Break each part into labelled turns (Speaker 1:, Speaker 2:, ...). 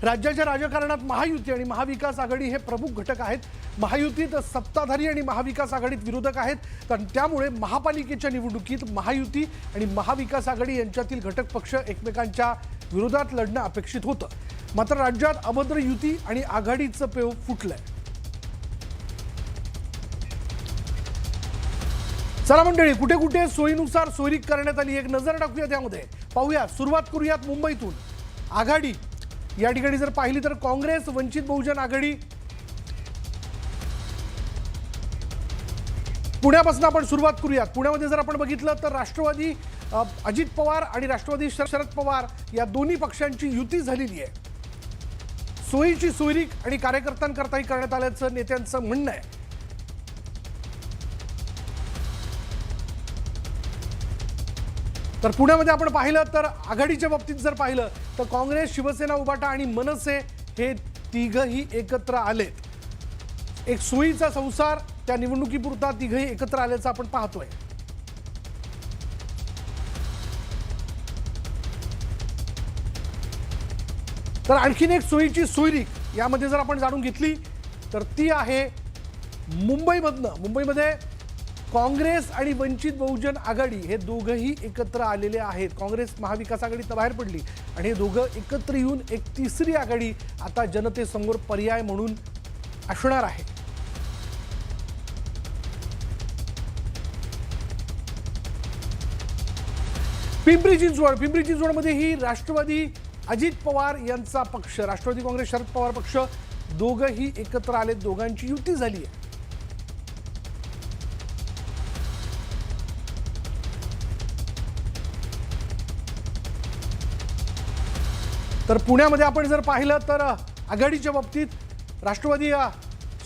Speaker 1: राज्याच्या राजकारणात महायुती आणि महाविकास आघाडी हे प्रमुख घटक आहेत। महायुतीत सत्ताधारी आणि महाविकास आघाडीत विरोधक आहेत, तर त्यामुळे महापालिकेच्या निवडणुकीत महायुती आणि महाविकास आघाडी यांच्यातील घटक पक्ष एकमेकांच्या विरोधात लढणं अपेक्षित होतं। मात्र राज्यात अभद्र युती आणि आघाडीचं पेव फुटलंय। चला मंडळी, कुठे कुठे सोयीनुसार सोयरीक करण्यात आली एक नजर टाकूया त्यामध्ये। पाहूया, सुरुवात करूयात मुंबईतून। आघाडी या ठिकाणी जर पाहिली तर काँग्रेस, वंचित बहुजन आघाडी, पुण्यापासून आपण सुरुवात करूयात। पुण्यामध्ये जर आपण बघितलं तर राष्ट्रवादी अजित पवार आणि राष्ट्रवादी शरद पवार या दोन्ही पक्षांची युती झालेली आहे। सोयीची सोयरीक आणि कार्यकर्त्यांकरताही करण्यात आल्याचं नेत्यांचं म्हणणं आहे। तर पुण्यामध्ये आपण पाहिलं तर आघाडीच्या बाबतीत जर पाहिलं तर काँग्रेस, शिवसेना, उबाटा आणि मनसे हे तिघही एकत्र आलेत। एक सोयीचा संसार त्या निवडणुकीपुरता तिघही एकत्र आल्याचं आपण पाहतोय। तर आणखीन एक सोयीची सोयरीक यामध्ये जर आपण जाणून घेतली तर ती आहे मुंबईमधनं। मुंबईमध्ये काँग्रेस आणि वंचित बहुजन आघाडी हे दोघंही एकत्र आलेले आहेत। काँग्रेस महाविकास आघाडीतून बाहेर पडली आणि हे दोघं एकत्र येऊन एक तिसरी आघाडी आता जनतेसमोर पर्याय म्हणून असणार आहे। पिंपरी चिंचवडमध्ये ही राष्ट्रवादी अजित पवार यांचा पक्ष, राष्ट्रवादी काँग्रेस शरद पवार पक्ष दोघंही एकत्र आले, दोघांची युती झाली आहे। तर पुण्यामध्ये आपण जर पाहिलं तर आघाडीच्या बाबतीत राष्ट्रवादी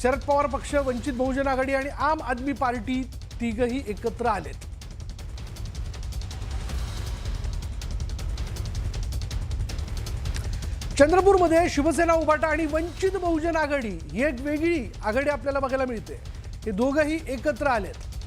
Speaker 1: शरद पवार पक्ष, वंचित बहुजन आघाडी आणि आम आदमी पार्टी तिघही एकत्र आलेत। चंद्रपूरमध्ये शिवसेना, उबाटा आणि वंचित बहुजन आघाडी ही एक वेगळी आघाडी आपल्याला बघायला मिळते। हे दोघंही एकत्र आलेत।